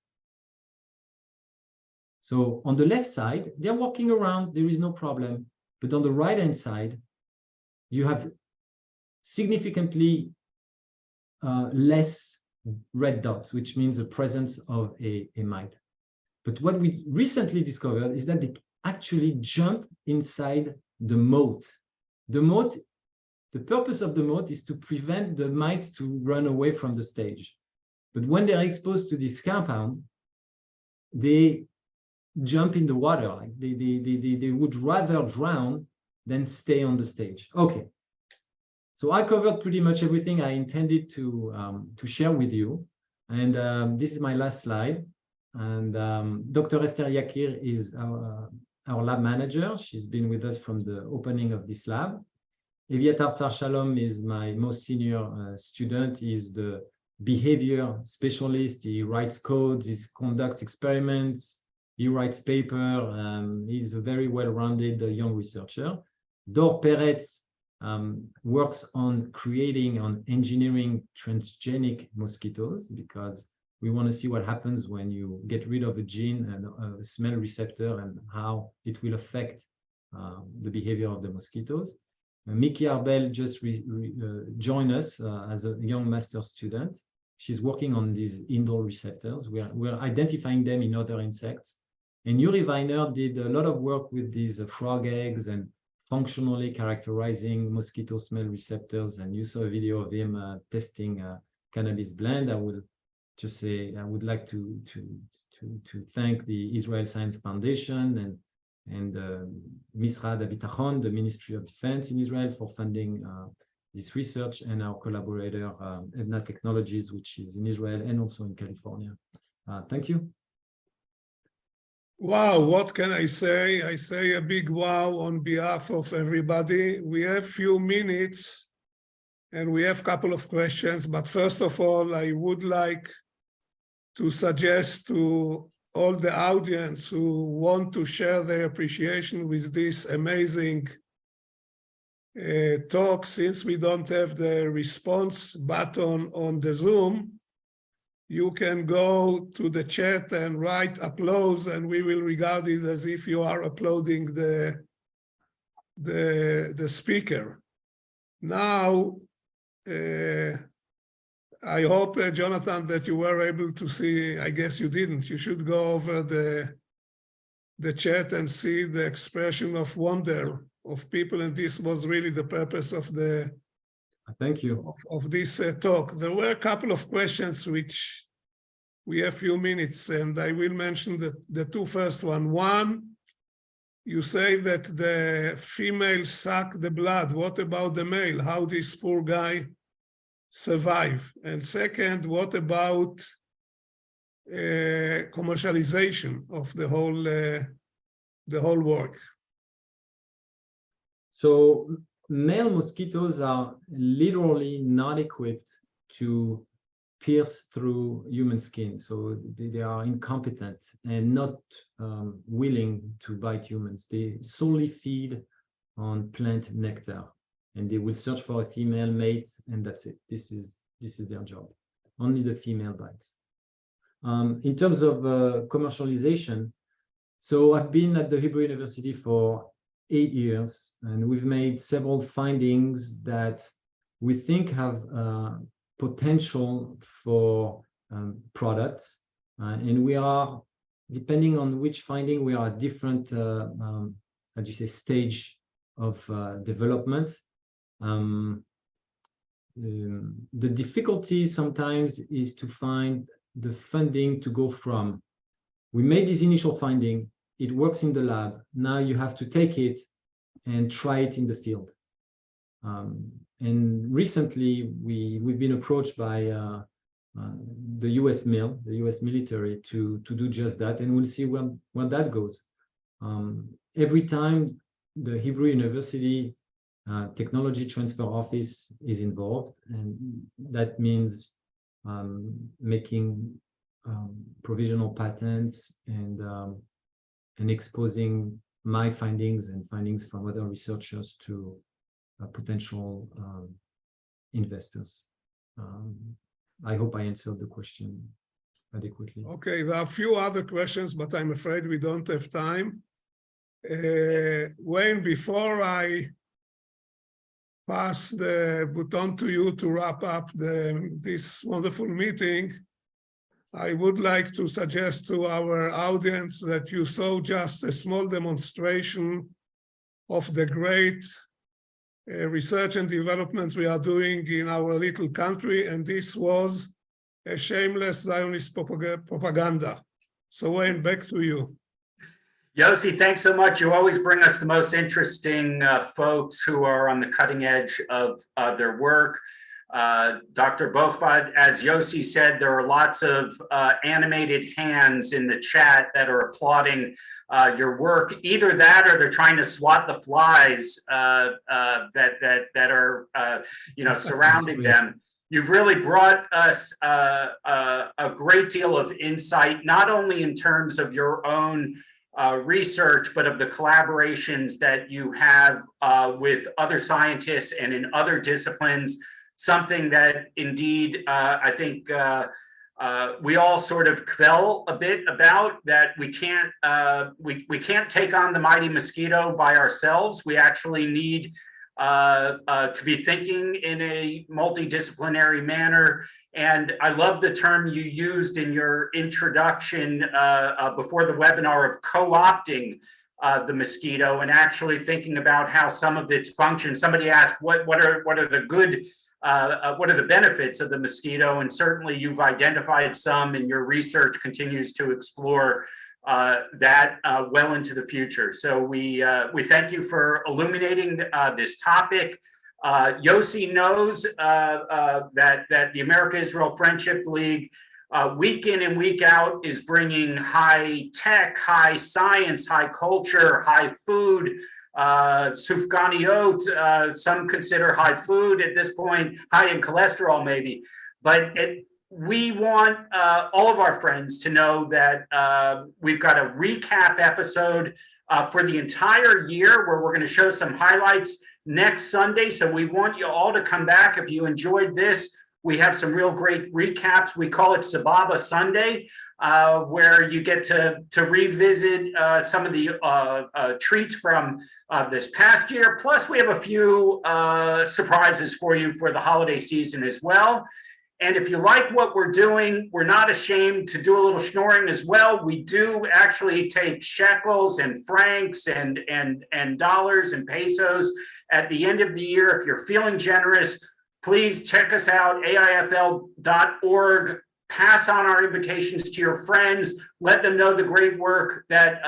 So on the left side, they're walking around, there is no problem. But on the right-hand side, you have significantly less red dots, which means the presence of a mite. But what we recently discovered is that they actually jump inside the moat. The moat, the purpose of the moat is to prevent the mites to run away from the stage. But when they're exposed to this compound, they jump in the water. Like they would rather drown than stay on the stage. Okay. So I covered pretty much everything I intended to share with you. And this is my last slide. And Dr. Esther Yakir is our lab manager. She's been with us from the opening of this lab. Eviatar Sar Shalom is my most senior student. He's the behavior specialist. He writes codes, he conducts experiments, He writes paper. He's a very well-rounded young researcher. Dor Peretz works on engineering transgenic mosquitoes, because we want to see what happens when you get rid of a gene and a smell receptor and how it will affect the behavior of the mosquitoes. Miki Arbel just joined us as a young master student. She's working on these indoor receptors. We're identifying them in other insects. And Yuri Weiner did a lot of work with these frog eggs and functionally characterizing mosquito smell receptors. And you saw a video of him testing cannabis blend. I will just say I would like to thank the Israel Science Foundation and Misrad HaBitachon, the Ministry of Defense in Israel, for funding this research, and our collaborator Edna Technologies, which is in Israel and also in California. Thank you. Wow, what can I say? I say a big wow on behalf of everybody. We have few minutes and we have a couple of questions, but first of all, I would like to suggest to all the audience who want to share their appreciation with this amazing talk, since we don't have the response button on the Zoom, you can go to the chat and write applause, and we will regard it as if you are uploading the speaker. Now, I hope, Jonathan, that you were able to see. I guess you didn't. You should go over the chat and see the expression of wonder of people, and this was really the purpose of Thank you. of this talk. There were a couple of questions which we have few minutes, and I will mention the two first one. One, you say that the female suck the blood. What about the male? How this poor guy survive? And second, what about commercialization of the whole work? So male mosquitoes are literally not equipped to pierce through human skin. So they are incompetent and not willing to bite humans. They solely feed on plant nectar, and they will search for a female mate, and that's it. This is their job. Only the female bites. In terms of commercialization, so I've been at the Hebrew University for 8 years, and we've made several findings that we think have potential for products, and we are, depending on which finding, we are at different, how do you say, stage of development. The difficulty sometimes is to find the funding to go from, we made this initial finding, it works in the lab, now you have to take it and try it in the field. And recently we've been approached by the US military to do just that, and we'll see when that goes. Every time the Hebrew University Technology Transfer Office is involved, and that means making provisional patents and exposing my findings and findings from other researchers to potential investors. I hope I answered the question adequately. Okay, there are a few other questions, but I'm afraid we don't have time. Wayne, before I pass the baton to you to wrap up this wonderful meeting, I would like to suggest to our audience that you saw just a small demonstration of the great research and development we are doing in our little country, and this was a shameless Zionist propaganda. So Wayne, back to you. Yossi, thanks so much. You always bring us the most interesting folks who are on the cutting edge of their work. Dr. Bohbot, as Yossi said, there are lots of animated hands in the chat that are applauding your work. Either that, or they're trying to swat the flies that are surrounding them. You've really brought us a great deal of insight, not only in terms of your own research, but of the collaborations that you have with other scientists and in other disciplines, something that indeed I think we all sort of quell a bit about, that we can't take on the mighty mosquito by ourselves. We actually need to be thinking in a multidisciplinary manner. And I love the term you used in your introduction before the webinar of co-opting the mosquito and actually thinking about how some of its functions. Somebody asked what are the good what are the benefits of the mosquito, and certainly you've identified some, and your research continues to explore that well into the future. So we thank you for illuminating this topic. Yossi knows that the America-Israel Friendship League week in and week out is bringing high tech, high science, high culture, high food, sufganiyot, some consider high food at this point, high in cholesterol maybe, but we want all of our friends to know that we've got a recap episode for the entire year where we're going to show some highlights next Sunday. So we want you all to come back. If you enjoyed this, we have some real great recaps. We call it Sababa Sunday, where you get to revisit some of the treats from this past year. Plus, we have a few surprises for you for the holiday season as well. And if you like what we're doing, we're not ashamed to do a little schnorring as well. We do actually take shekels and francs and dollars and pesos at the end of the year. If you're feeling generous, please check us out, aifl.org. Pass on our invitations to your friends. Let them know the great work that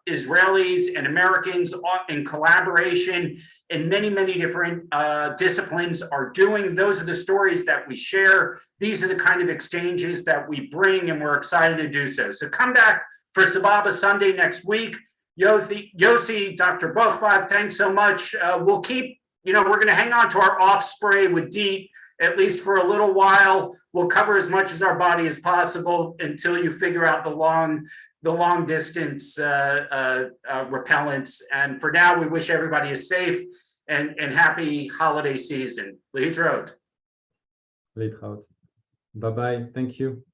Israelis and Americans in collaboration in many, many different disciplines are doing. Those are the stories that we share. These are the kind of exchanges that we bring, and we're excited to do so. So come back for Sababa Sunday next week. Yossi, Dr. Bohbot, thanks so much. We'll keep, we're going to hang on to our off spray with DEET, at least for a little while. We'll cover as much as our body as possible until you figure out the long distance repellents. And for now, we wish everybody a safe and happy holiday season. להתראות. Bye-bye. Thank you.